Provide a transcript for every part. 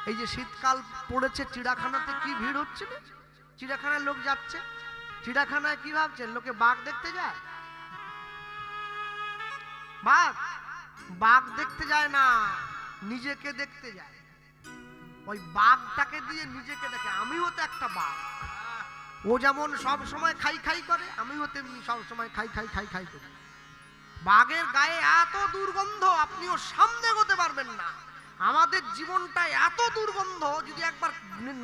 এই যে শীতকাল পড়েছে, চিড়িয়াখানাতে কি ভিড় হচ্ছে না? চিড়িয়াখানায় লোক যাচ্ছে, চিড়িয়াখানায় কি ভাবছেন? লোকে বাঘ দেখতে যায়? বাঘ বাঘ দেখতে যায় না, নিজেকে দেখতে যায়। ওই বাঘটাকে দিয়ে নিজেকে দেখে, আমিও তো একটা বাঘ। ও যেমন সব সময় খাই খাই করে, আমিও তেমনি সব সময় খাই খাই খাই খাই করি। বাঘের গায়ে এত দুর্গন্ধ, আপনিও সামনে এগোতে পারবেন না। আমাদের জীবনটা এত দুর্গন্ধ, যদি একবার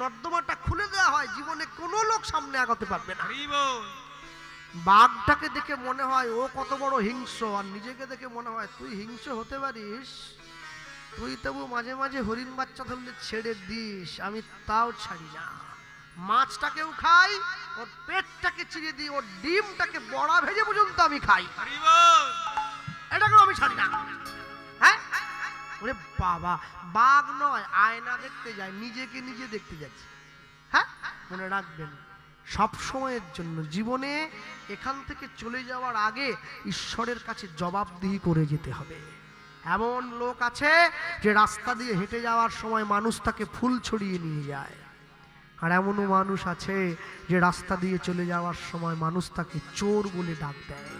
নর্দমাটা খুলে দেওয়া হয়, জীবনে কোনো লোক সামনে এগোতে পারবে না। বাঘটাকে দেখে মনে হয় ও কত বড় হিংস্র, আর নিজেকে দেখে মনে হয় তুই হিংস্র হতে পারিস, তুই তবু মাঝে মাঝে হরিণ বাচ্চা ধরলে ছেড়ে দিস, আমি তাও ছাড়ি না। মাছটাকেও খাই, ওর পেটটাকে চিড়ে দিই, ওর ডিমটাকে বড়া ভেজে পর্যন্ত আমি খাই, এটাকেও আমি ছাড়ি না। হ্যাঁ, ওরে বাবা, বাঘ নয়, আয়না দেখতে যায়, নিজেকে নিজে দেখতে যাচ্ছে। হ্যাঁ, মনে রাখবেন, সব সময়ের জন্য জীবনে এখান থেকে চলে যাওয়ার আগে ঈশ্বরের কাছে জবাবদিহি করে যেতে হবে। এমন লোক আছে যে রাস্তা দিয়ে হেঁটে যাওয়ার সময় মানুষ তাকে ফুল ছড়িয়ে নিয়ে যায়, আর এমনও মানুষ আছে যে রাস্তা দিয়ে চলে যাওয়ার সময় মানুষ তাকে চোর বলে ডাক দেয়।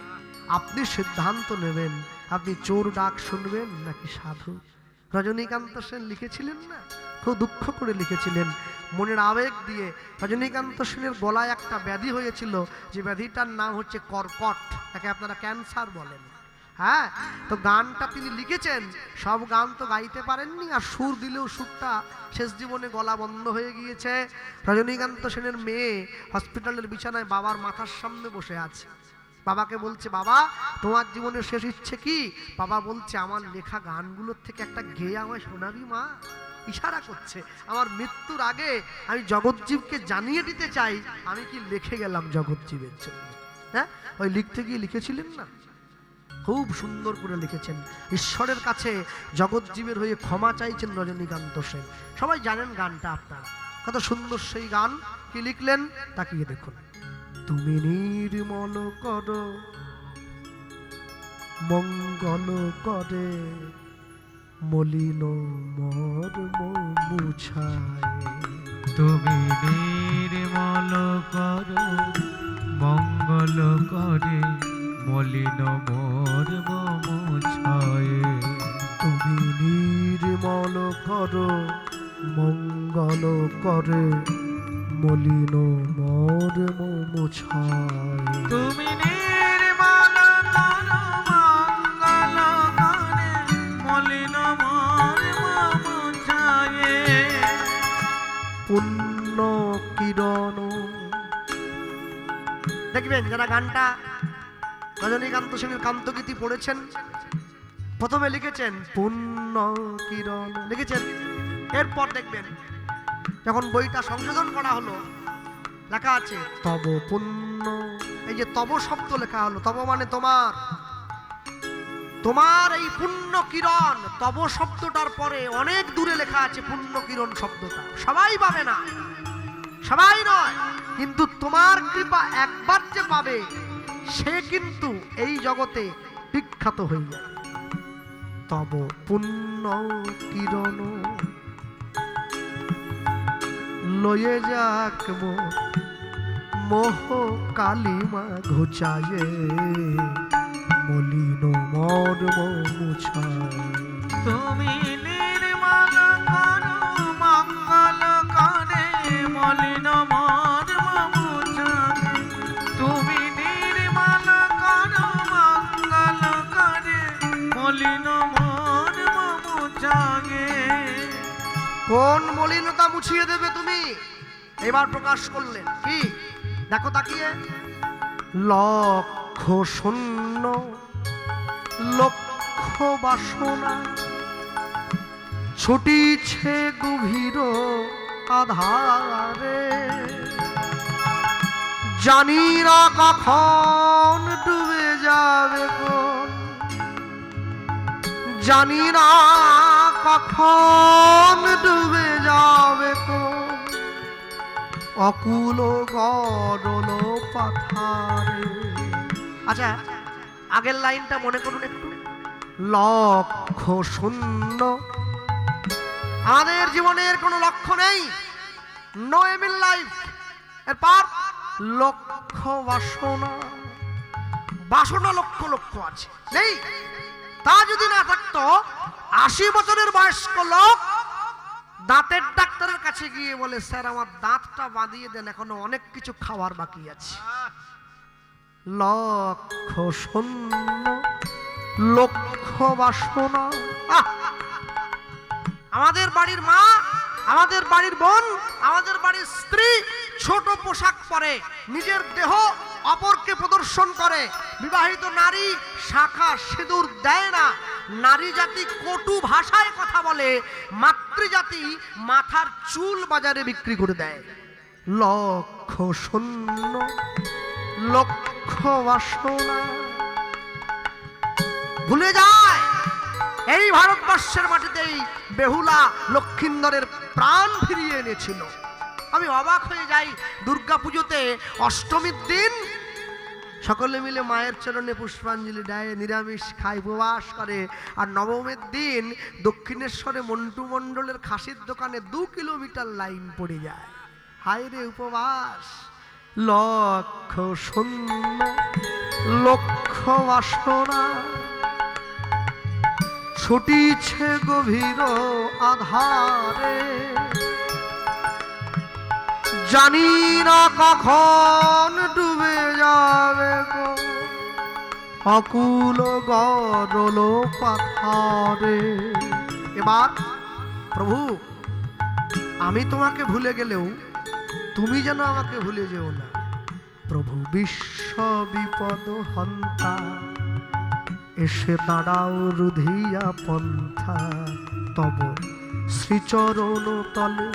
আপনি সিদ্ধান্ত নেবেন, আপনি চোর ডাক শুনবেন নাকি সাধু। রজনীকান্ত সেন লিখেছিলেন না, খুব দুঃখ করে লিখেছিলেন, মনের আবেগ দিয়ে। রজনীকান্ত সেনের গলায় একটা ব্যাধি হয়েছিল, যে ব্যাধিটার নাম হচ্ছে কর্কট, তাকে আপনারা ক্যান্সার বলেন। হ্যাঁ, তো গানটা তিনি লিখেছেন, সব গান তো গাইতে পারেননি, আর সুর দিলেও সুরটা শেষ জীবনে গলা বন্ধ হয়ে গিয়েছে। রজনীকান্ত সেনের মেয়ে হসপিটালের বিছানায় বাবার মাথার সামনে বসে আছে, বাবাকে বলছে, বাবা তোমার জীবনের শেষ ইচ্ছে কি? বাবা বলছে, আমার লেখা গানগুলোর থেকে একটা গেয়ে আমায় শোনাবি মা। ইশারা করছে, আমার মৃত্যুর আগে আমি জগৎজীবকে জানিয়ে দিতে চাই আমি কি লিখে গেলাম জগৎজীবের জন্য। হ্যাঁ, ওই লিখতে গিয়ে লিখেছিলেন না, খুব সুন্দর করে লিখেছেন। ঈশ্বরের কাছে জগৎজীবের হয়ে ক্ষমা চাইছেন রজনীকান্ত সেন। সবাই জানেন গানটা, আপনারা কত সুন্দর সেই গান। কি লিখলেন তাকিয়ে দেখুন। তুমি নির্মল করো, মঙ্গল করে, মলিন মর্ম মুছায়। তুমি নির্মল করো, মঙ্গল করে, মলিন মর্ম মুছায়। তুমি নির্মল করো, মঙ্গল করে, মলিন মর্ম মুছায়। তুমি নির্মল করো, মঙ্গল করে, মলিন মর্ম মুছায়। পুণ্য কিরণ। দেখবেন যারা গানটা রজনীকান্ত সেনের কান্তগীতি পড়েছেন, প্রথমে লিখেছেন পুণ্য কিরণ লিখেছেন, এরপর দেখবেন যখন বইটা সংশোধন করা হলো, লেখা আছে তব পুণ্য। এই যে তব শব্দ লেখা হলো, তব মানে তোমার, তোমার এই পুণ্য কিরণ, তব শব্দটার পরে অনেক দূরে লেখা আছে পুণ্য কিরণ শব্দটা। সবাই পাবে না, সবাই নয়, কিন্তু তোমার কৃপা একবার যে পাবে সে কিন্তু এই জগতে বিখ্যাত হয়ে যাবে। তব পুণ্য কিরণ লয়ে যাক মোহ কালিমা ঘুচায়ে, মলিন মর্ম মুছায়। তুমি নির্মল করো, মঙ্গল করে, মলিন মর্ম মুছায়। তুমি নির্মল করো, মঙ্গল করে, মলিন মর্ম মুছায়। কোন মলিনতা মুছিয়ে দেবে তুমি? এবার প্রকাশ করলেন কি, দেখো তাকিয়ে। লক্ষ শূন্য, লক্ষ বাসনা, ছুটিছে গভীর আধারে, জানি না কখন ডুবে যাবে কোন, জানি না কখন ডুবে যাবে কোন, অকুল গরল পাথারে। আচ্ছা, আগের লাইনটা মনে করুন একটু। লক্ষ শূন্য, আমাদের জীবনের কোনো লক্ষ্য নেই, নো এম ইন লাইফ। এরপর লক্ষ্য বাসনা, বাসনা লক্ষ লক্ষ আছে, নেই। তা যদি না থাকতো 80 বছরের বয়স্ক লোক দাঁতের ডাক্তারের কাছে গিয়ে বলে, স্যার আমার দাঁতটা বাঁধিয়ে দেন, এখনো অনেক কিছু খাওয়ার বাকি আছে। লক্ষ্য শূন্য, লক্ষ্য বাসনা। আমাদের বাড়ির মা, আমাদের বাড়ির বোন, আমাদের বাড়ির স্ত্রী ছোট পোশাক পরে, নিজের দেহ অপরকে প্রদর্শন করে। বিবাহিত নারী শাখা সিঁদুর দেয় না, নারী জাতি কটু ভাষায় কথা বলে, মাতৃজাতি মাথার চুল বাজারে বিক্রি করে দেয়। লক্ষ্য শূন্য, লক্ষ্য বাসনা ভুলে যায়। এই ভারতবর্ষের মাটিতেই বেহুলা লক্ষিন্দরের প্রাণ ফিরিয়ে এনেছিল। আমি অবাক হয়ে যাই, দুর্গাপুজোতে অষ্টমীর দিন সকলে মিলে মায়ের চরণে পুষ্পাঞ্জলি দেয়, নিরামিষ খায়, উপবাস করে। আর নবমীর দিন দক্ষিণেশ্বরে মন্টু মণ্ডলের খাসির দোকানে 2 কিলোমিটার লাইন পড়ে যায়। হায় রে উপবাস। লক্ষ্য শূন্য, লক্ষ্য বাসনা ছুটিছে গভীর আধারে, জানি না কখন ডুবে যাবে গো অকুল গরল পাথারে। এবার প্রভু, আমি তোমাকে ভুলে গেলেও তুমি যেন আমাকে ভুলে যেও না। প্রভু বিশ্ব বিপদ হন্তা, এসে দাঁড়াও রুধিয়া পন্থা, তব শ্রীচরণ তলে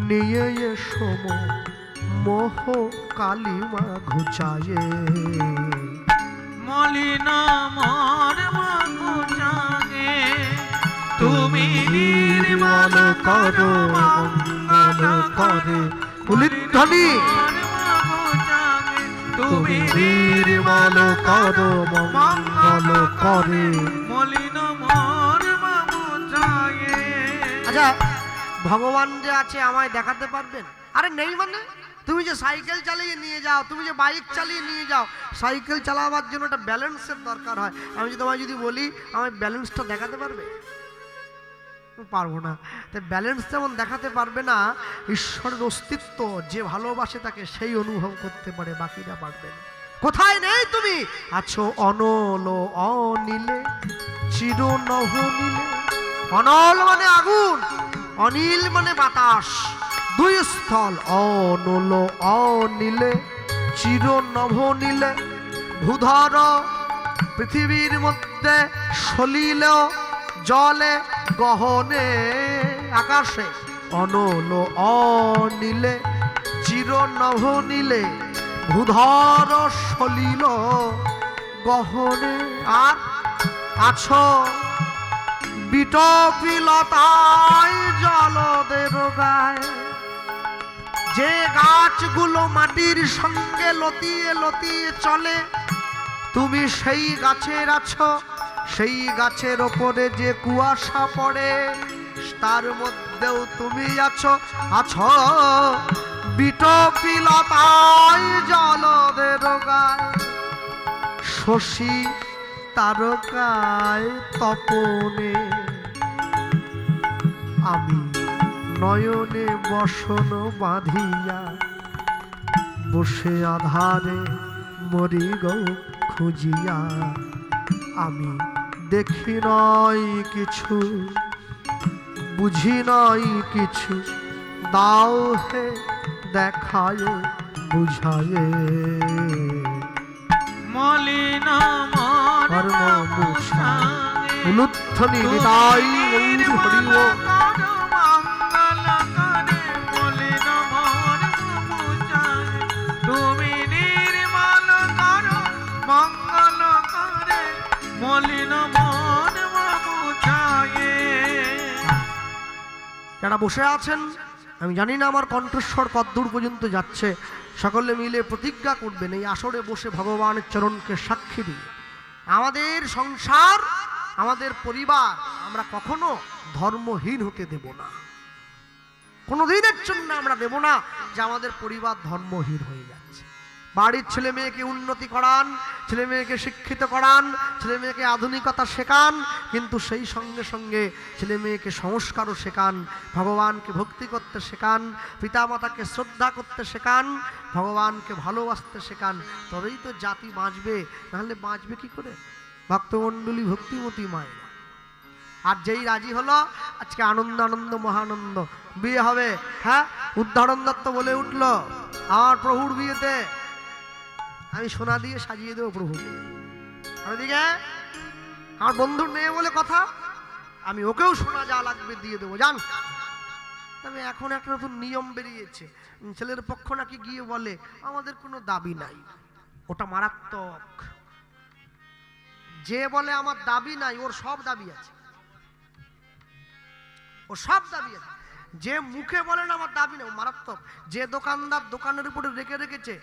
নিয়ে এসো মোহ কালিমা ঘুচায়ে। মলিন মর্ম ঘুচায়ে, তুমি নির্মল করো মঙ্গল করে। উলিধ্বনি তুমি নির্মল করো মঙ্গল করে, মলিন মর্ম ঘুচায়ে। আচ্ছা, ভগবান যে আছে আমায় দেখাতে পারবেন? আরে নেই মানে? তুমি যে সাইকেল চালিয়ে নিয়ে যাও, তুমি যে বাইক চালিয়ে নিয়ে যাও, সাইকেল চালাবার জন্য একটা ব্যালেন্সের দরকার হয়। আমি তোমায় যদি বলি আমায় ব্যালেন্সটা দেখাতে পারবে? পারবো না। তাই ব্যালেন্স যেমন দেখাতে পারবে না, ঈশ্বরের অস্তিত্ব যে ভালোবাসে তাকে সেই অনুভব করতে পারে, বাকিরা পারবে না। কোথায় নেই তুমি? আছো অনল অনিলে, চির নভনীলে। অনল মানে আগুন, অনিল মানে বাতাস, 2 স্থল। অনল অনিলে, চির নভনীলে। ভূধর পৃথিবীর মধ্যে সলিল জলে গহনে, আকাশে। অনল অনিলে, চির নভনীলে। ভূধর সলিল গহনে। আর আছো বিটপিলতায় জলদের গায়ে, যে গাছগুলো মাটির সঙ্গে লতিয়ে লতিয়ে চলে, তুমি সেই গাছের আছো। সেই গাছের ওপরে যে কুয়াশা পড়ে, তার মধ্যেও তুমি আছো। আছো বিটপিলতায় জলদের গায়ে, শশী তারকায় তপনে। আমি নয়নে বসন বাঁধিয়া, বসে আধারে মরি গো খুঁজিয়া। আমি দেখি নয় কিছু, বুঝি নয় কিছু, দাও হে দেখায় বুঝায়ে। মলিন মর্ম ঘুচায়ে, উলুধ্বনি নিতাই গৌর হরি ও। মঙ্গল করে, মলিন মর্ম ঘুচায়ে। তুমি নির্মল করো মঙ্গল করে, মলিন মর্ম ঘুচায়ে। যারা বসে আছেন, আমি জানি না আমার কণ্ঠস্বর কতদূর পর্যন্ত যাচ্ছে, সকলে মিলে প্রতিজ্ঞা করবেন এই আসরে বসে ভগবানের চরণকে সাক্ষী দিয়ে, আমাদের সংসার আমাদের পরিবার আমরা কখনো ধর্মহীন হতে দেব না। কোনোদিনের জন্য আমরা দেব না যে আমাদের পরিবার ধর্মহীন হয়ে যাচ্ছে। বাড়ির ছেলে মেয়েকে উন্নতি করান, ছেলে মেয়েকে শিক্ষিত করান, ছেলে মেয়েকে আধুনিকতা শেখান, কিন্তু সেই সঙ্গে সঙ্গে ছেলে মেয়েকে সংস্কারও শেখান, ভগবানকে ভক্তি করতে শেখান, পিতামাতাকে শ্রদ্ধা করতে শেখান, ভগবানকে ভালোবাসতে শেখান। তবেই তো জাতি বাঁচবে, নাহলে বাঁচবে কি করে? ভক্তমণ্ডলী ভক্তিমতী মায়ের। আর যেই রাজি হলো, আজকে আনন্দ আনন্দ মহানন্দ, বিয়ে হবে। হ্যাঁ, উদাহরণ দত্ত বলে উঠলো, আমার প্রভুর বিয়েতে আমি সোনা দিয়ে সাজিয়ে দেবো প্রভুকে। আর ওদিকে আমার বন্ধুর মেয়ে বলে কথা, আমি ওকেও সোনা যা লাগবে দিয়ে দেবো, জান। তবে এখন একটা নতুন নিয়ম বেরিয়েছে, ছেলের পক্ষ নাকি গিয়ে বলে আমাদের কোনো দাবি নাই। ওটা মারাত্মক। যে বলে আমার দাবি নাই, ওর সব দাবি আছে, ও সব দাবি আছে। যে মুখে বলেন আমার দাবি নেই, ও মারাত্মক। যে দোকানদার দোকানের উপরে রেখেছে,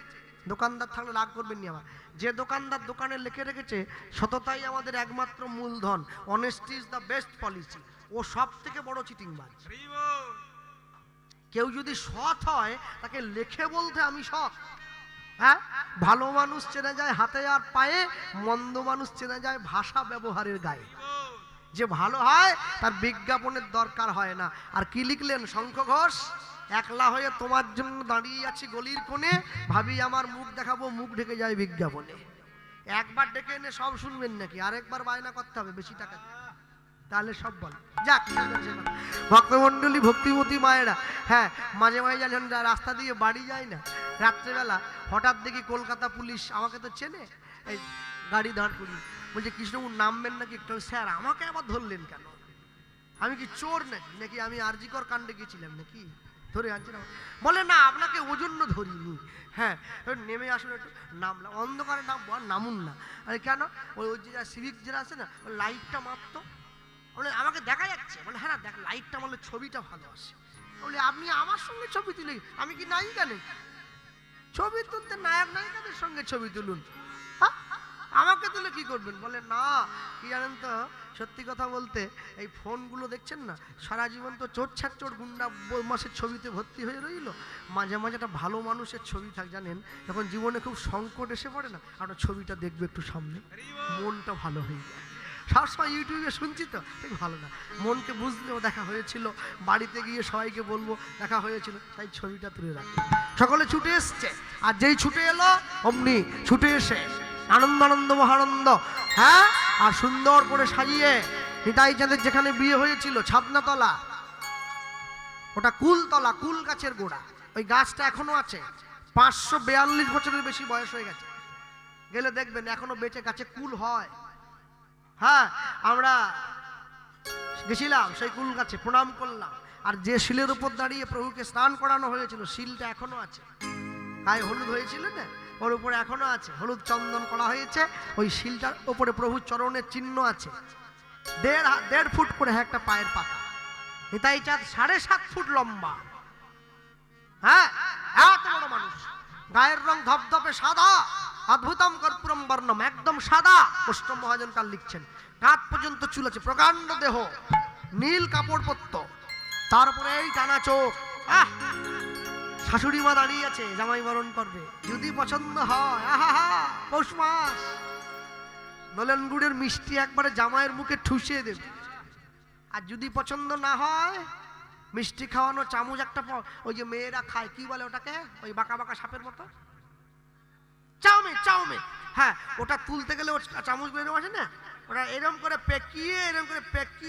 দোকানদার থাকলে রাগ করবেন নি আমার, যে দোকানদার দোকানে লিখে রেখেছে সততাই আমাদের একমাত্র মূলধন, honesty is the best policy, ও সব থেকে বড় চিটিংবাজ। কেউ যদি সৎ হয় তাকে লিখে বলতে আমি সৎ। হ্যাঁ, ভালো মানুষ চেনা যায় হাতে আর পায়ে, মন্দ মানুষ চেনা যায় ভাষা ব্যবহারের গায়ে। যে ভালো হয় তার বিজ্ঞাপনের দরকার হয় না। আর কি লিখলেন শঙ্খ ঘোষ, একলা হয়ে তোমার জন্য দাঁড়িয়ে আছি গলির কোণে, ভাবি আমার মুখ দেখাবো, মুখ ঢেকে যায় বিজ্ঞাপনে। একবার ডেকে এনে সব শুনবেন নাকি? আরেকবার বায়না করতে হবে বেশি টাকা, তাহলে সব বল। যাক, ভক্তমণ্ডলী ভক্তিমতী মায়েরা, হ্যাঁ, মাঝে মাঝে জানেন রাস্তা দিয়ে বাড়ি যায় না, রাত্রেবেলা হঠাৎ দেখি কলকাতা পুলিশ, আমাকে তো চেনে, এই গাড়ি দাঁড় করি, বলছে কৃষ্ণপুর নামবেন নাকি একটু। স্যার, আমাকে আবার ধরলেন কেন? আমি কি চোর নাকি? নাকি আমি আরজিকর কাণ্ডে গেছিলাম নাকি? ধরে আনছি না। বলে না, আপনাকে ওজন্য ধরিনি। হ্যাঁ, নেমে আসুন একটু। নামলাম, অন্ধকারে নামুন না। আরে কেন? ওই যে সিভিক যারা আছে না, ওই লাইটটা মারতো, বলে আমাকে দেখা যাচ্ছে। বলে হ্যাঁ, দেখ লাইটটা মারলে ছবিটা ভালো আসে। বলে আপনি আমার সঙ্গে ছবি তুলে, আমি কি নায়িকা নেই? ছবি তুলতে নায়ক নায়িকাদের সঙ্গে ছবি তুলুন, আমাকে তুলে কি করবেন? বলে না, কি জানেন তো, সত্যি কথা বলতে এই ফোনগুলো দেখছেন না, সারা জীবন তো চোর ছাড়চোর গুন্ডা বদমাশের ছবিতে ভর্তি হয়ে রইল। মাঝে মাঝে একটা ভালো মানুষের ছবি থাক, জানেন, যখন জীবনে খুব সংকট এসে পড়ে না, আপনার ছবিটা দেখবে একটু সামনে, মনটা ভালো হয়ে যায়। সবসময় ইউটিউবে শুনছি তো, ঠিক ভালো না, মনকে বুঝলেও দেখা হয়েছিল, বাড়িতে গিয়ে সবাইকে বলবো দেখা হয়েছিল, তাই ছবিটা তুলে রাখি। সকলে ছুটে এসছে, আর যেই ছুটে এলো অমনি ছুটে এসে আনন্দ আনন্দ মহানন্দ। হ্যাঁ, আর সুন্দর করে সাজিয়ে নিতাই চাঁদের যেখানে বিয়ে হয়েছিল, ছাদনাতলা, ওটা কুলতলা, কুল গাছের গোড়া, ওই গাছটা এখনো আছে। 542 বছরের বেশি বয়স হয়ে গেছে, গেলে দেখবেন এখনো বেঁচে গাছে কুল হয়। হ্যাঁ, আমরা গেছিলাম সেই কুল গাছে, প্রণাম করলাম। আর যে শিলের উপর দাঁড়িয়ে প্রভুকে স্নান করানো হয়েছিল, শিলটা এখনো আছে। গায়ে হলুদ হয়েছিল না, ওর উপরে এখনো আছে, হলুদ চন্দন করা হয়েছে। ওই শিলটার উপরে প্রভুর চরণের চিহ্ন আছে। 1.5 ফুট করে একটা পায়ের পাতা। নিতাই চাঁদ 7.5 ফুট লম্বা। হ্যাঁ, এত বড় মানুষ, গায়ের রং ধপধপে সাদা, অদ্ভুতম কর্পূরম বর্ণম, একদম সাদা। অষ্টম মহাজন কাল লিখছেন, কাঁধ পর্যন্ত চুল আছে, প্রকাণ্ড দেহ, নীল কাপড় পরত, তারপরে এই টানা চোখ। শাশুড়ি মা দাঁড়িয়ে আছে, জামাই বরণ করবে, যদি পছন্দ হয়। পৌষ মাস, নলেন গুড়ের মিষ্টি একবারে জামাইয়ের মুখে ঠুসিয়ে দেবে। আর যদি পছন্দ না হয়, মিষ্টি খাওয়ানো চামচ একটা, ওই যে মেয়েরা খায়, কি বলে ওটাকে, ওই বাঁকা বাঁকা সাপের মতো, চাউমিন। হ্যাঁ, ওটা তুলতে গেলে ওর চামচগুলো এরকম আছে না, ওটা এরকম করে পেকিয়ে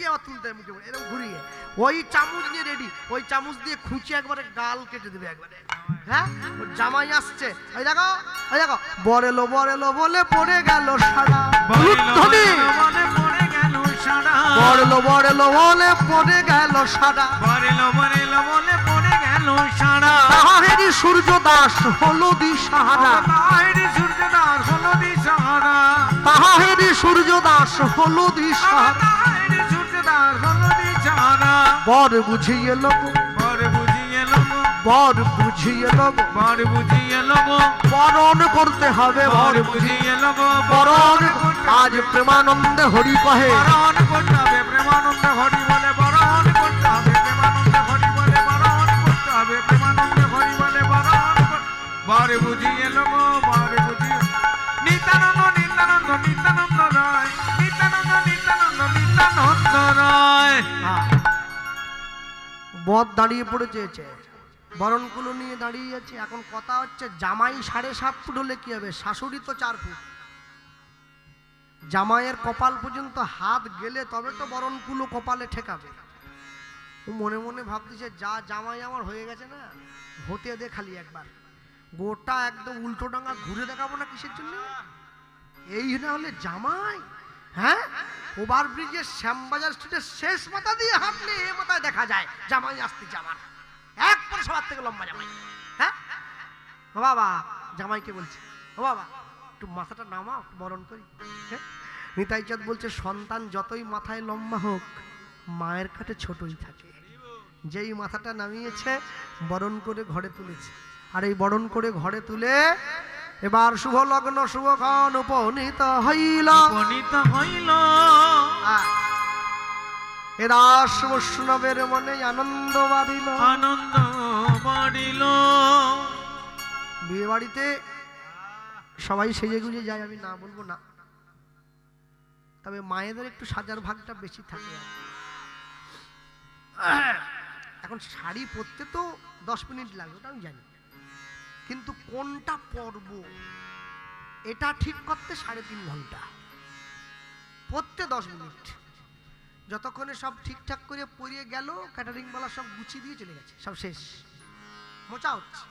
আবার তুলতে হয় মুখে, এরকম ঘুরিয়ে। ওই চামচ নিয়ে রেডি, ওই চামচ দিয়ে খুঁচে একবারে গাল কেটে দেবে একবারে। হ্যাঁ, ওর জামাই আসছে, ওই দেখো বরেলো বলে পড়ে গেল সারা, বরেলো বলে পড়ে গেল সারা, তাহারি সূর্য দাস হলো দিশাহারা, তাহারি সূর্য দাস হলো দিশাহারা, বর বুঝিয়ে লোক বর বুঝিয়ে লোক বর বুঝিয়ে লোক বরণ করতে হবে বর বুঝিয়ে লোক বরণ আজ প্রেমানন্দে হরি কহে বরণ করতে হবে প্রেমানন্দে হরি বলে বরণ করতে হবে প্রেমানন্দে হরি বলে বরণ করতে হবে প্রেমানন্দে হরি বলে বরণ বর বুঝিয়ে লোক বর বুঝিয়ে নিত্যানন্দ নিত্যানন্দ নিত্যানন্দ রায় নিত্যানন্দ নিত্যানন্দ নিত্যানন্দ রায় বর দাঁড়িয়ে পড়েছে বরণগুলো নিয়ে দাঁড়িয়ে আছে। এখন কথা হচ্ছে জামাই 7.5 ফুট হলে কি হবে, শাশুড়ি তো 4 ফুট। জামাইয়ের কপাল পর্যন্ত হাত গেলে তবে তো বরণগুলো কপালে ঠেকাবে। ও মনে মনে ভাবতেছে যা জামাই আমার হয়ে গেছে না, হতে দে খালি একবার, গোটা একদম উল্টো ডাঙা ঘুরে দেখাবো না কিসের জন্য, এই না হলে জামাই। হ্যাঁ, ওভার ব্রিজের শ্যামবাজার স্ট্রিটের শেষ মাথা দিয়ে হাঁটলে এ মাথায় দেখা যায় জামাই আসতেছে আমার, একবার সবার থেকে লম্বা জামাই। হ্যাঁ ও বাবা, জামাইকে বলছে ও বাবা একটু মাথাটা নামাও, বরণ করি। হ্যাঁ, নিতাই চাঁদ বলছে সন্তান যতই মাথায় লম্বা হোক মায়ের কাছে ছোটই থাকে। যেই মাথাটা নামিয়েছে বরণ করে ঘরে তুলেছে, আর এই বরণ করে ঘরে তুলে এবার শুভ লগ্ন শুভক্ষণ উপনীত হইল। উপনীত হইল এ দাস বৈষ্ণবের মনে আনন্দ বাড়িল, আনন্দ বাড়িল। বিয়ে বাড়িতে সবাই সেজে গুজে যায়, আমি না বলবো না, তবে মায়েদের একটু সাজার ভাগটা বেশি থাকে। এখন শাড়ি পরতে তো 10 মিনিট লাগে, ওটা আমি জানি, কিন্তু কোনটা পরব এটা ঠিক করতে 3.5 ঘন্টা, পরতে 10 মিনিট। যতক্ষণে সব ঠিকঠাক করে পরিয়ে গেল, ক্যাটারিংওয়ালা সব গুছিয়ে দিয়ে চলে গেছে, সব শেষ, মোচা হচ্ছে।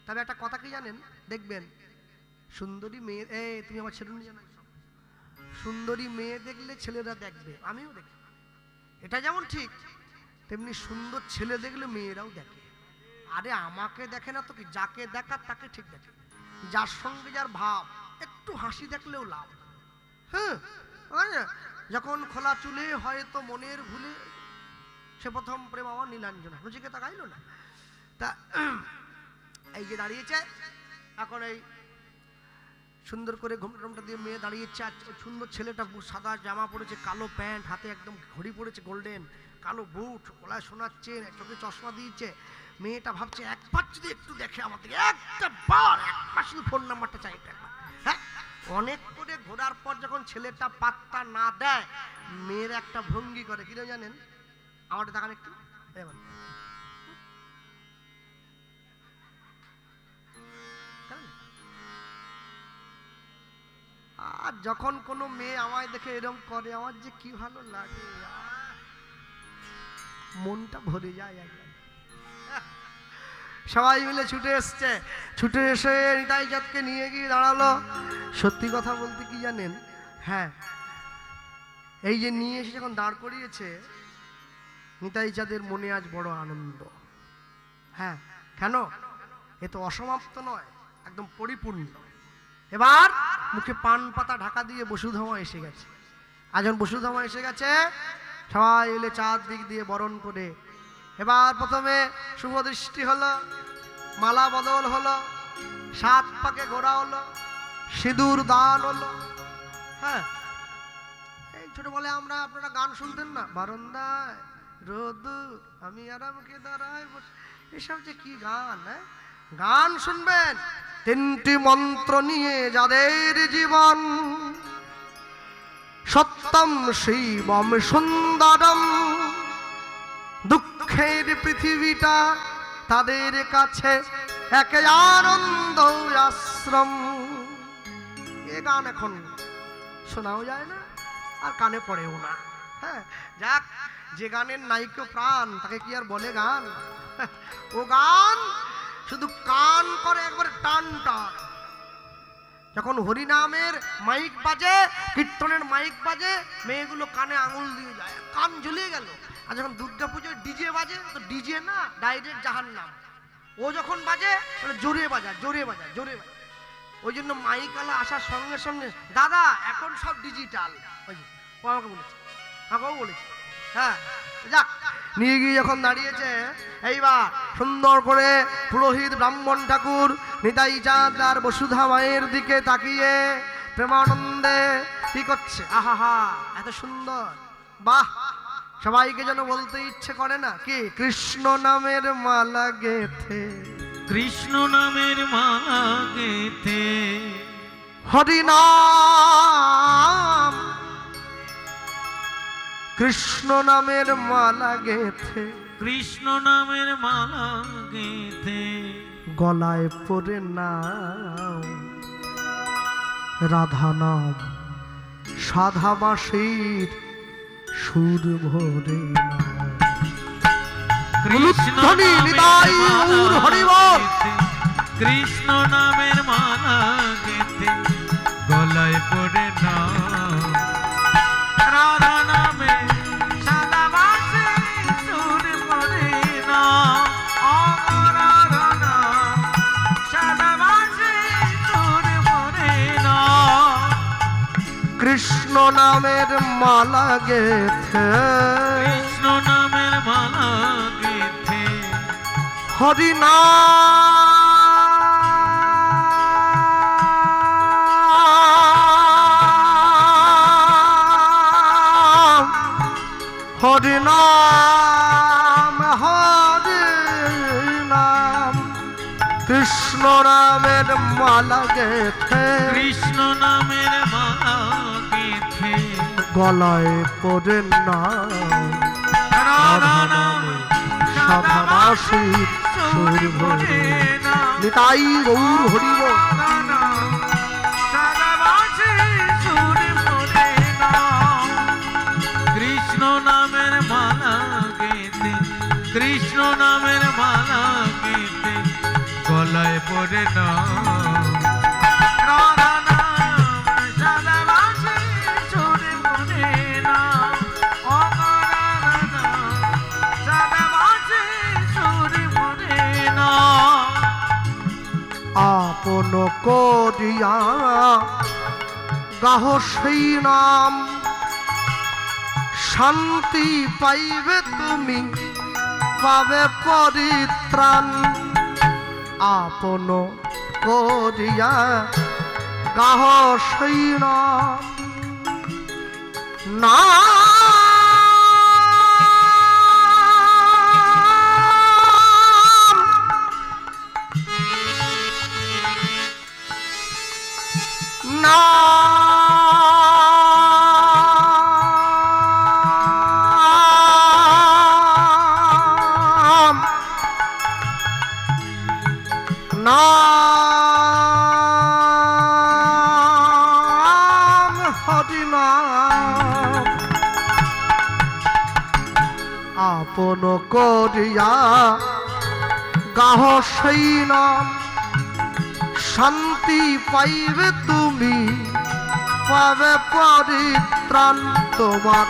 তবে একটা কথা কি জানেন, দেখবেন সুন্দরী মেয়ে, তুমি আমার ছেলে নিয়ে জানো, সুন্দরী মেয়ে দেখলে ছেলেরা দেখবে, আমিও দেখি, এটা যেমন ঠিক তেমনি সুন্দর ছেলে দেখলে মেয়েরাও দেখে। আরে আমাকে দেখে না তো কি, যাকে দেখার তাকে ঠিক দেখে, যার সঙ্গে যার ভাব, একটু হাসি দেখলেও লাভ। হ্যাঁ, যখন খোলা চুলে হয়তো মনের ভুলে সে প্রথম প্রেম আমার নীলাঞ্জনা, নচিকেতা গাইল না? তা এই যে দাঁড়িয়েছে এখন, এই সুন্দর করে ঘুমটা দিয়ে মেয়ে দাঁড়িয়েছে, আর সুন্দর ছেলেটা সাদা জামা পরেছে, কালো প্যান্ট, হাতে একদম ঘড়ি পরেছে গোল্ডেন, কালো বুট, গলায় সোনার চেন, চোখে চশমা দিয়েছে। মেয়েটা ভাবছে একবার যদি একটু দেখে আমাদের, একবার শুধু ফোন নাম্বারটা চাই একবার। হ্যাঁ, অনেক করে ঘোরার পর যখন ছেলেটা পাত্তা না দেয়, মেয়ের একটা ভঙ্গি করে, কি জানেন, আমার দেখান একটু, আর যখন কোনো মেয়ে আমায় দেখে এরকম করে, আমার যে কি ভালো লাগে, মনটা ভরে যায় একদম। সবাই মিলে ছুটে এসছে, ছুটে এসে নিতাই চাঁদকে নিয়ে গিয়ে দাঁড়ালো। সত্যি কথা বলতে কি জানেন, হ্যাঁ, এই যে নিয়ে এসে যখন দাঁড় করিয়েছে, নিতাই চাঁদের মনে আজ বড় আনন্দ। হ্যাঁ, কেন, এ তো অসমাপ্ত নয়, একদম পরিপূর্ণ। এবার মুখে পান পাতা ঢাকা দিয়ে বসুধামা এসে গেছে। আর যখন বসুধামা এসে গেছে, সবাই মিলে চারদিক দিয়ে বরণ করে এবার প্রথমে শুভ দৃষ্টি হলো, মালা বদল হলো, 7 পাকে ঘোরা হলো, সিঁদুর দান হলো। হ্যাঁ, এই ছোট বলে আমরা, আপনারা গান শুনতেন না, বারান্দায় রোদুর আমি আরামকে দাঁড়ায় বসে, এসব যে কি গান, হ্যাঁ, গান শুনবেন। 3টি মন্ত্র নিয়ে যাদের জীবন, সত্যম শিবম সুন্দরম, দুঃখের পৃথিবীটা তাদের কাছে এক আনন্দ আশ্রম। এ গান এখন শোনাও যায় না, আর কানে পড়েও না। হ্যাঁ, যাক, যে গানের নায়িক প্রাণ তাকে কি আর বলে গান? ও গান শুধু কান করে একবার টান টান। যখন হরিনামের মাইক বাজে, কীর্তনের মাইক বাজে, মেয়েগুলো কানে আঙুল দিয়ে যায়, কান ঝুলিয়ে গেল। আর যখন দুর্গা পুজোয় ডিজে বাজে, তো ডিজে না, ডাইরেক্ট জাহান্নাম। ও যখন বাজে জোরে বাজা, জোরে বাজা, জোরে বাজা। ওই জন্য মাইকালা আসার সঙ্গে সঙ্গে, দাদা এখন সব ডিজিটাল, ওই যে ও আমাকে বলেছে, আমাকেও বলেছে। হ্যাঁ, যাক, নিয়ে গিয়ে যখন দাঁড়িয়েছে, এইবার সুন্দর করে পুরোহিত ব্রাহ্মণ ঠাকুর নিতাই চাঁদ আর বসুধা মায়ের দিকে তাকিয়ে প্রেমানন্দে কি করছে, আহা এত সুন্দর, বাহ, সবাইকে যেন বলতে ইচ্ছে করে না কি, কৃষ্ণ নামের মালা গেথে, কৃষ্ণ নামের মালা গেথে, হরি নাম, কৃষ্ণ নামের মালা গেথে, কৃষ্ণ নামের মালা গেথে, গলায় পরে নাম রাধা নাম, সাধা মাসির সুর ভরে নাম। কৃষ্ণ ধ্বনি নিতাই গৌর হরি বল। কৃষ্ণ নামের মালা গেথে, গলায় পড়ে না রাধা নামে সাদা বাসে সুর পড়ে না, রাধা নাম সাদা বাসে সুর পড়ে না। কৃষ্ণ নামের মালা গেথে, কৃষ্ণ নামের মালা গেথে, হরি নাম, হরি নাম, হরি নাম, কৃষ্ণ নামের মালা গেথে, কৃষ্ণ নামের মালা গেথে, গলায় পড়ে নাম রাধা নামে সাধা মাসির সুর ভরে না, নিতাই গৌর হরি বল। রাধা নাম সাদা বাসে সুর পড়ে না। কৃষ্ণ নামের মালা গেথে, কৃষ্ণ নামের মালা গেথে, গলায় পড়ে না রাধা নাম সাদা বাসে সুর পড়ে না, রাধা নাম সাদা বাসে সুর পড়ে না। আপন করিয়া গাহ সেই নাম, শান্তি পাইবে তুমি, পাবে পরিত্রাণ। আপন করিয়া গাহ সেই নাম, নাম, নাম, হরি নাম। আপন করিয়া গাহ সেই নাম, শান্তি পাইবে তুমি, পাবে পরিত্রাণ। তোমার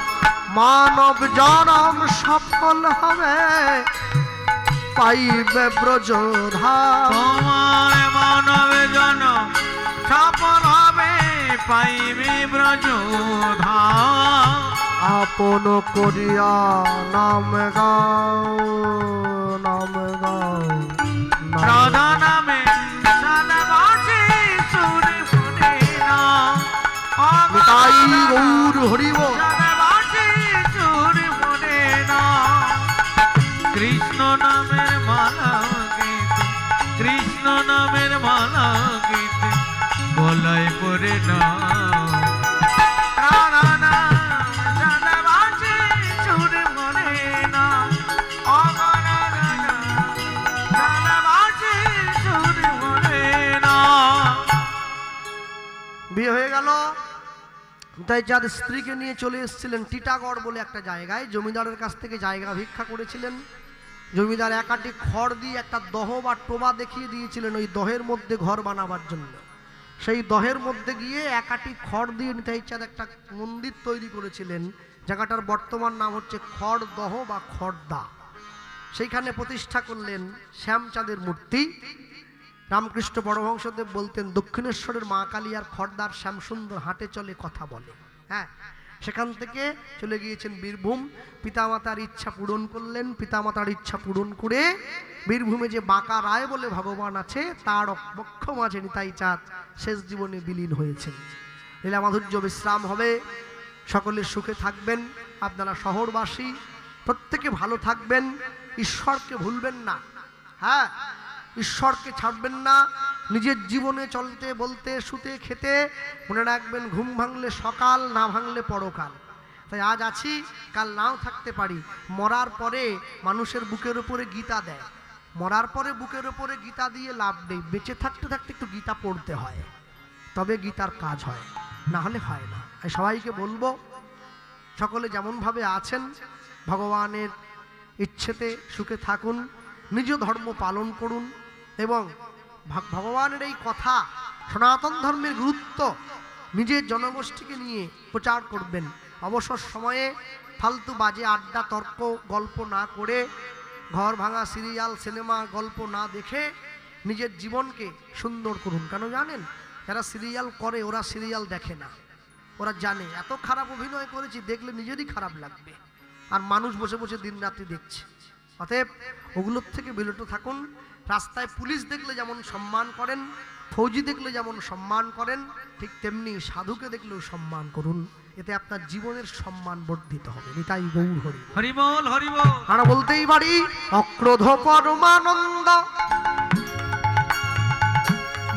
মানব জনম সফল হবে, পাইবে ব্রজধাম। তোমার মানব জনম সফল হবে, পাইবে ব্রজধাম। আপন করিয়া নাম গাও, নাম গাও, নাম রাধা নামে সাদা বাসে সুর পড়ে না, নিতাই গৌর হরি বল। সাদা বাসে সুর পড়ে না। কৃষ্ণ নামের মালা গেথে, কৃষ্ণ নামের মালা গেথে, গলায় পড়ে না রাধা নাম সাদা বাসে সুর পড়ে না, রাধা নাম সাদা বাসে সুর পড়ে না। বিয়ে হয়ে গেল, তাই যার স্ত্রীকে নিয়ে চলে এসেছিলেন টিটাগড় বলে একটা জায়গায়, জমিদারের কাছ থেকে জায়গা ভিক্ষা করেছিলেন। জমিদার একাটি খড় দিয়ে একটা দহ বা টোবা দেখিয়ে দিয়েছিলেন ওই দহের মধ্যে ঘর বানাবার জন্য। সেই দহের মধ্যে গিয়ে একাটি খড় দিয়ে নিতাই চাঁদ একটা মন্দির তৈরি করেছিলেন। জায়গাটার বর্তমান নাম হচ্ছে খড়দহ বা খড়দা। সেইখানে প্রতিষ্ঠা করলেন শ্যামচাঁদের মূর্তি। রামকৃষ্ণ পরমহংসদেব বলতেন, দক্ষিণেশ্বরের মা কালী আর খড়দার শ্যামসুন্দর হাটে চলে কথা বলে। হ্যাঁ, সেখান থেকে চলে গিয়েছেন বীরভূম, পিতামাতার ইচ্ছা পূরণ করলেন। পিতামাতার ইচ্ছা পূরণ করে বীরভূমে যে বাঁকা রায় বলে ভগবান আছে তার বক্ষ মাঝে নিতাই চাঁদ শেষ জীবনে বিলীন হয়েছেন। লীলা মাধুর্য বিশ্রাম হবে, সকলে সুখে থাকবেন। আপনারা শহরবাসী প্রত্যেকে ভালো থাকবেন, ঈশ্বরকে ভুলবেন না। হ্যাঁ, ঈশ্বরকে ছাড়বেন না। নিজের জীবনে চলতে বলতে শুতে খেতে মনে রাখবেন, ঘুম ভাঙলে সকাল, না ভাঙলে পরকাল। তাই আজ আছি, কাল নাও থাকতে পারি। মরার পরে মানুষের বুকের উপরে গীতা দেয়, মরার পরে বুকের উপরে গীতা দিয়ে লাভ নেই। বেঁচে থাকতে থাকতে একটু গীতা পড়তে হয়, তবে গীতার কাজ হয়, না হলে হয় না। আমি সবাইকে বলবো, সকলে যেমনভাবে আছেন ভগবানের ইচ্ছেতে সুখে থাকুন, নিজ ধর্ম পালন করুন এবং ভগবানের এই কথা, সনাতন ধর্মের গুরুত্ব নিজের জনগোষ্ঠীকে নিয়ে প্রচার করবেন। অবসর সময়ে ফালতু বাজে আড্ডা, তর্ক, গল্প না করে, ঘর ভাঙা সিরিয়াল, সিনেমা, গল্প না দেখে নিজের জীবনকে সুন্দর করুন। কেন জানেন? যারা সিরিয়াল করে ওরা সিরিয়াল দেখে না, ওরা জানে এত খারাপ অভিনয় করেছি, দেখলে নিজেরই খারাপ লাগবে, আর মানুষ বসে বসে দিন রাত্রি দেখছে। অতএব ওগুলোর থেকে বিরত থাকুন। রাস্তায় পুলিশ দেখলে যেমন সম্মান করেন, ফৌজি দেখলে যেমন সম্মান করেন, ঠিক তেমনি সাধুকে দেখলেও সম্মান করুন। এতে আপনার জীবনের সম্মান বর্ধিত হবে। নিতাই গৌর হরি হরি বল, হরি বল। আর বলতেই পারি, অক্রোধ পরমানন্দ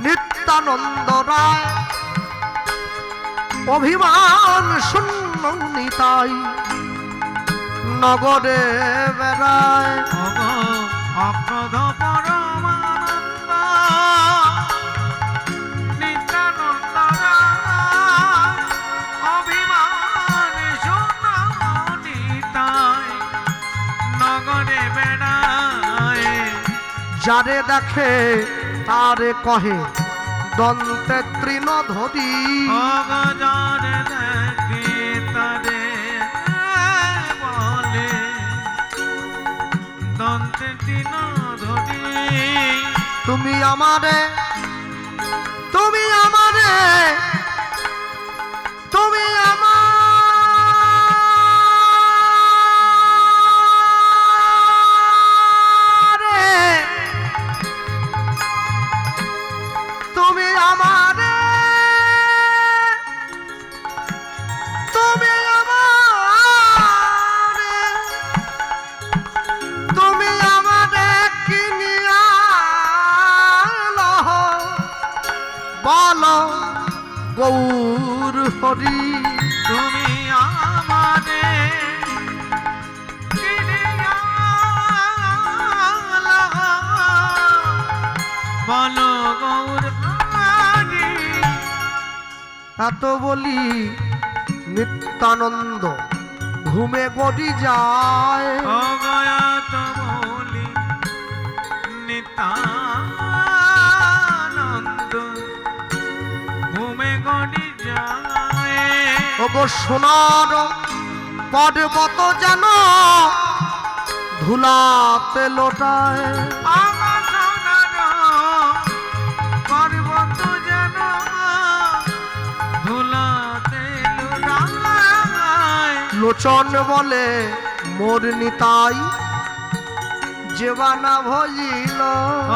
নিত্যানন্দ রায়, অভিমান শূন্য নিতাই নগরে বেড়ায়। অক্রোধ পরমানন্দ নিত্যানন্দ রায়, অভিমান শূন্য নিতাই নগরে বেড়ায়। যারে দেখে তারে কহে দন্তে তৃণ ধরি, যারে দেখে তারে বলে দন্তে তৃণ ধরি। তুমি আমারে, তুমি আমারে, তুমি আমারে, তুমি আমারে, তুমি আমারে, তুমি আমারে কিনিয়া লহ, বলো গৌর হরি। তুমি আমারে কিনিয়া লহ, বলো গৌর হরি। এত বলি নিত্যানন্দ ঘুমে গড়ি যায়, অগয়াত বলি নিত্যানন্দ ঘুমে গড়ি যায়। ওগো সোনার পর্বত যেন ধুলাতে লোটায়, আমার সোনার পর্বত যেন ধুলাতে লুটায়। লোচন বলে মোর নিতাই যেবানা ভজিল,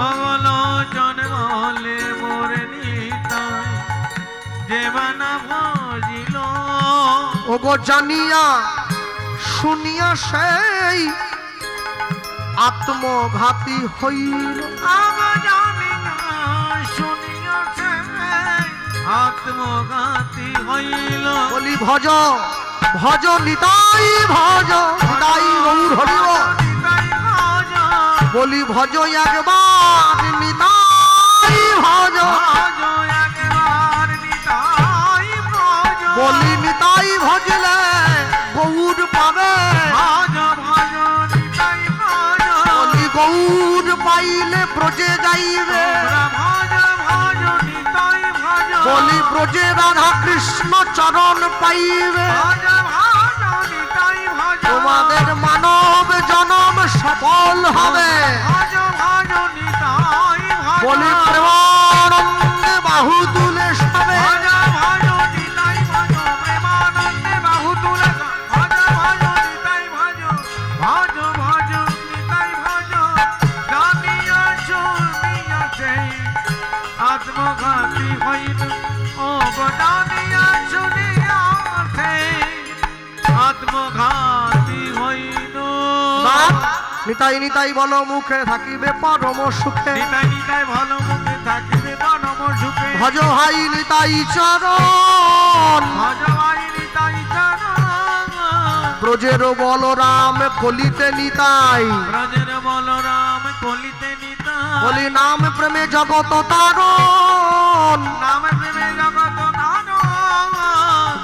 অবলোচন বলে মোর নিতাই যেবানা ভজিল। ওগো জানিয়া শুনিয়া সেই আত্মঘাতী হইল, আমার জানি না শুনিয়া সে আত্মঘাতী হইল। বলি ভজ ভজ নিতাই, ভজ নিতাই গৌর হরিব। নিতাই ভজ, বলি ভজ একবার নিতাই ভজ, ভজ একবার নিতাই ভজ। বলি নিতাই ভজলে গৌর পাবে, ভজ ভজ নিতাই ভজ। বলি গৌর পাইলে ব্রজে যাইবে, ভজ ভজ নিতাই ভজ। বলি ব্রজে রাধা কৃষ্ণ চরণ পাইবে, ভজ ভজ নিতাই ভজ। তোমাদের মানব জনম সফল হবে। ভজ ভজ নিতাই ভজ। বলি প্রেমানন্দে বাহু তুলে সবে, ভজ ভজ নিতাই ভজ। প্রেমানন্দে বাহু হইল ও গোদানিয়া শুনিয়াছে আত্মঘাতী হইল নিতাই নিতাই বলো মুখে থাকিবে পরম সুখে নিতাই নিতাই ভালো মুখে থাকিবে পরম সুখে ভজ ভাই নিতাই চরণ ভজবাই নিতাই চরণ ব্রজের বলরাম কলিতে নিতাই ব্রজের বলরাম কলিতে নিতাই বলি নাম প্রেমে জগত তারণ নাম প্রেমে জগৎ দানব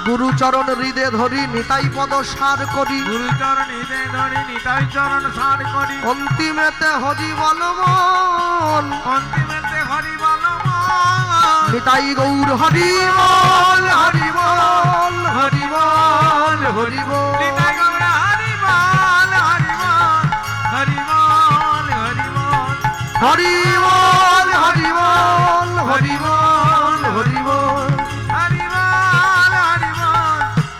গুরুচরণ হৃদে ধরি নিতাই পদ সার করি গুরুচরণ হৃদয় ধরি নিতাই চরণ সার করি অন্তিমেতে হরি বলমন অন্তিমেতে হরি বল নিতাই গৌর হরি বল হরি বল হরি বল হরি বল নিতাই গৌর হরি বল হরি বল হরি বল হরি বল হরি বল হরি বল হরি বল হরি বল হরি বল হরি বল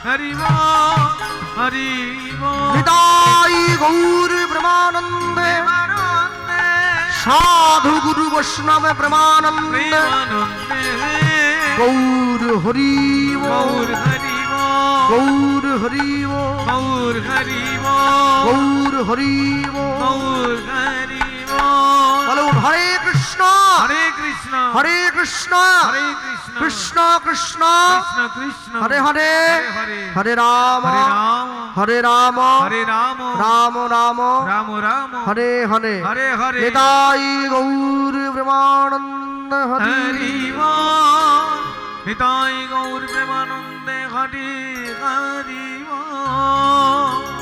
হরি বল হরি বল নিতাই গৌর প্রেমানন্দে প্রেমানন্দে সাধু গুরু বৈষ্ণব প্রেমানন্দে প্রেমানন্দে গৌর হরি গৌর বল হরি বল গৌর হরি বল গৌর হরি বল গৌর হরি বল গৌর হরি বল বলুন হরে কৃষ্ণ হরে কৃষ্ণ হরে কৃষ্ণ হরে কৃষ্ণ কৃষ্ণ কৃষ্ণ কৃষ্ণ কৃষ্ণ হরে হরে হরে হরে রাম হরে রাম হরে রাম হরে রাম রাম রাম রাম রাম হরে হরে হরে হরে নিতাই গৌর প্রেমানন্দ হরি হরি বল নিতাই গৌর প্রেমানন্দে হরি হরি বল